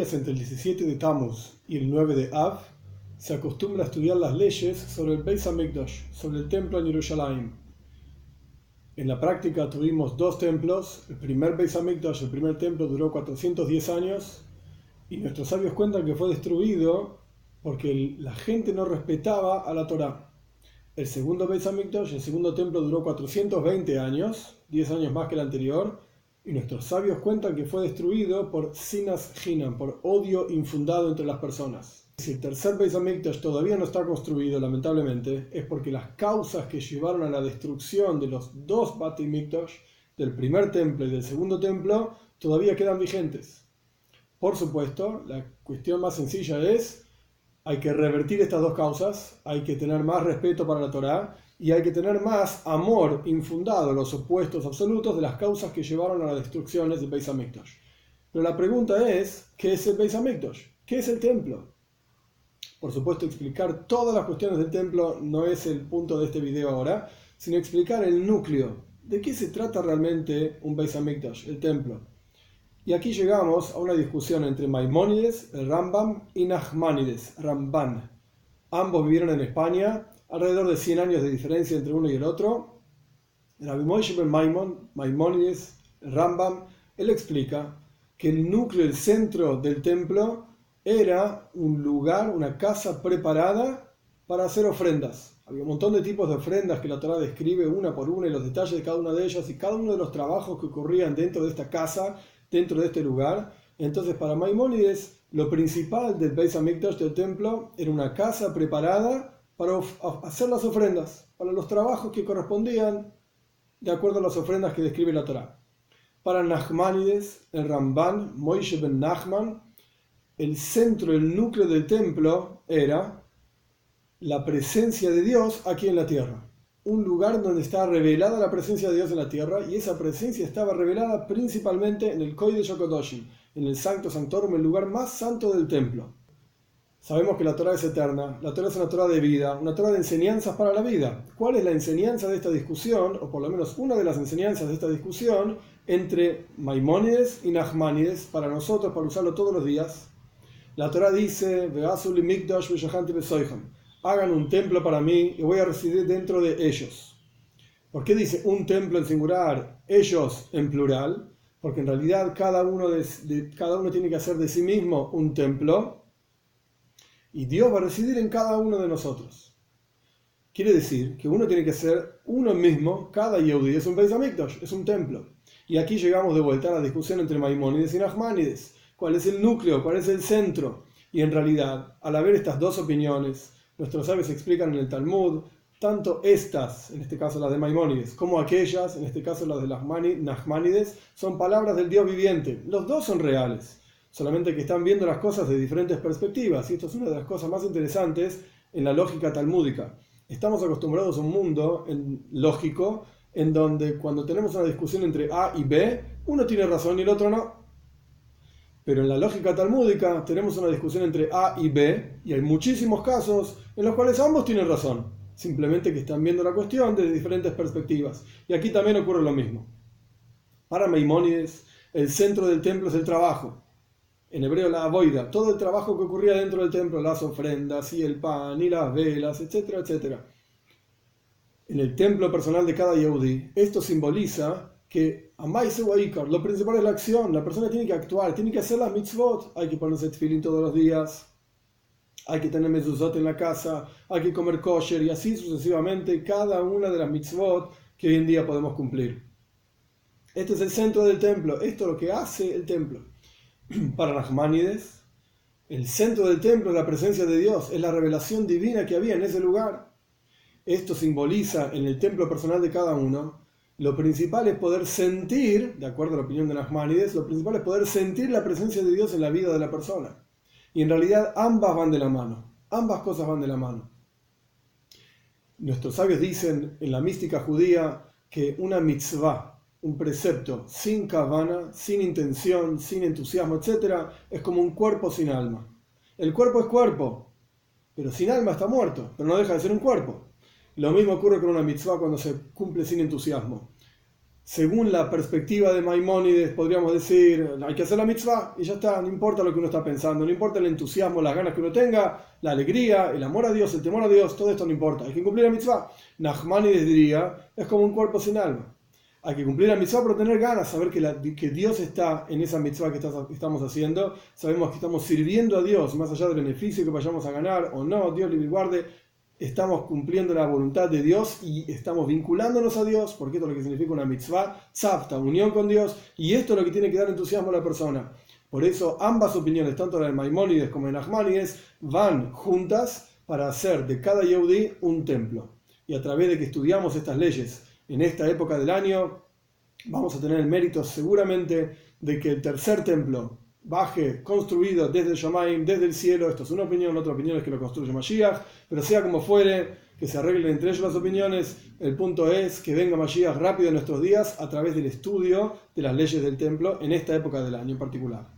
días entre el 17 de Tammuz y el 9 de Av se acostumbra a estudiar las leyes sobre el Beis Hamikdash, sobre el templo en Jerusalén. En la práctica tuvimos dos templos. El primer Beis Hamikdash, el primer templo, duró 410 años y nuestros sabios cuentan que fue destruido porque la gente no respetaba a la Torá. El segundo Beis Hamikdash, el segundo templo, duró 420 años, 10 años más que el anterior, y nuestros sabios cuentan que fue destruido por sinas hinam, por odio infundado entre las personas. Si el tercer Beis Hamikdash todavía no está construido, lamentablemente, es porque las causas que llevaron a la destrucción de los dos Beit Hamikdash, del primer templo y del segundo templo, todavía quedan vigentes. Por supuesto, la cuestión más sencilla es: hay que revertir estas dos causas, hay que tener más respeto para la Torá y hay que tener más amor infundado, los opuestos absolutos de las causas que llevaron a las destrucciones del Beis Hamikdash. Pero la pregunta es: ¿qué es el Beis Hamikdash? ¿Qué es el templo? Por supuesto, explicar todas las cuestiones del templo no es el punto de este video ahora, sino explicar el núcleo. ¿De qué se trata realmente un Beis Hamikdash, el templo? Y aquí llegamos a una discusión entre Maimónides, el Rambam, y Nachmanides, Ramban. Ambos vivieron en España, alrededor de 100 años de diferencia entre uno y el otro. Rabbi Moshe ben Maimónides, el Rambam, él explica que el núcleo, el centro del templo, era un lugar, una casa preparada para hacer ofrendas. Había un montón de tipos de ofrendas que la Torá describe una por una y los detalles de cada una de ellas y cada uno de los trabajos que ocurrían dentro de esta casa, dentro de este lugar. Entonces, para Maimónides, lo principal del Beis Hamikdash, del templo, era una casa preparada para hacer las ofrendas, para los trabajos que correspondían de acuerdo a las ofrendas que describe la Torá. Para Nachmanides, el Ramban, Moshe ben Nachman, el centro, el núcleo del templo era la presencia de Dios aquí en la tierra. Un lugar donde está revelada la presencia de Dios en la tierra, y esa presencia estaba revelada principalmente en el Kodesh HaKadoshim, en el Sancto Sanctorum, el lugar más santo del templo. Sabemos que la Torá es eterna, la Torá es una Torá de vida, una Torá de enseñanzas para la vida. ¿Cuál es la enseñanza de esta discusión, o por lo menos una de las enseñanzas de esta discusión, entre Maimónides y Nachmanides, para nosotros, para usarlo todos los días? La Torá dice: hagan un templo para mí y voy a residir dentro de ellos. ¿Por qué dice un templo en singular, ellos en plural? Porque en realidad cada uno tiene que hacer de sí mismo un templo y Dios va a residir en cada uno de nosotros. Quiere decir que uno tiene que ser uno mismo, cada Yehudi es un Beis Hamikdash, es un templo. Y aquí llegamos de vuelta a la discusión entre Maimónides y Nachmanides. ¿Cuál es el núcleo? ¿Cuál es el centro? Y en realidad, al haber estas dos opiniones, nuestros sabios explican en el Talmud, tanto estas, en este caso las de Maimónides, como aquellas, en este caso las de Nachmanides, son palabras del Dios viviente. Los dos son reales, solamente que están viendo las cosas de diferentes perspectivas. Y esto es una de las cosas más interesantes en la lógica talmúdica. Estamos acostumbrados a un mundo lógico en donde cuando tenemos una discusión entre A y B, uno tiene razón y el otro no. Pero en la lógica talmúdica tenemos una discusión entre A y B, y hay muchísimos casos en los cuales ambos tienen razón, simplemente que están viendo la cuestión desde diferentes perspectivas. Y aquí también ocurre lo mismo. Para Maimónides, el centro del templo es el trabajo. En hebreo, la avoida, todo el trabajo que ocurría dentro del templo, las ofrendas y el pan y las velas, etcétera, etcétera. En el templo personal de cada Yehudi, esto simboliza que lo principal es la acción. La persona tiene que actuar, tiene que hacer las mitzvot. Hay que ponerse tefilín todos los días, hay que tener mezuzot en la casa, hay que comer kosher, y así sucesivamente cada una de las mitzvot que hoy en día podemos cumplir. Este es el centro del templo, esto es lo que hace el templo. Para Nachmanides, el centro del templo es la presencia de Dios, es la revelación divina que había en ese lugar. Esto simboliza en el templo personal de cada uno. Lo principal es poder sentir, de acuerdo a la opinión de Nachmanides, lo principal es poder sentir la presencia de Dios en la vida de la persona. Y en realidad ambas van de la mano, ambas cosas van de la mano. Nuestros sabios dicen en la mística judía que una mitzvah, un precepto sin kavana, sin intención, sin entusiasmo, etc., es como un cuerpo sin alma. El cuerpo es cuerpo, pero sin alma está muerto, pero no deja de ser un cuerpo. Lo mismo ocurre con una mitzvah cuando se cumple sin entusiasmo. según la perspectiva de Maimónides, podríamos decir, hay que hacer la mitzvah y ya está, no importa lo que uno está pensando, no importa el entusiasmo, las ganas que uno tenga, la alegría, el amor a Dios, el temor a Dios, todo esto no importa, hay que cumplir la mitzvah. Nachmanides diría, es como un cuerpo sin alma. Hay que cumplir la mitzvah pero tener ganas, saber que Dios está en esa mitzvah que estamos haciendo, sabemos que estamos sirviendo a Dios, más allá del beneficio que vayamos a ganar o no, Dios libre y guarde, estamos cumpliendo la voluntad de Dios y estamos vinculándonos a Dios, porque esto es lo que significa una mitzvah, tzavta, unión con Dios, y esto es lo que tiene que dar entusiasmo a la persona. Por eso ambas opiniones, tanto la de Maimónides como de Nachmanides, van juntas para hacer de cada Yehudí un templo. Y a través de que estudiamos estas leyes en esta época del año, vamos a tener el mérito seguramente de que el tercer templo baje construido desde el Shamayim, desde el cielo. Esto es una opinión, la otra opinión es que lo construye Mashiach, pero sea como fuere, que se arreglen entre ellos las opiniones, el punto es que venga Mashiach rápido en nuestros días a través del estudio de las leyes del templo en esta época del año en particular.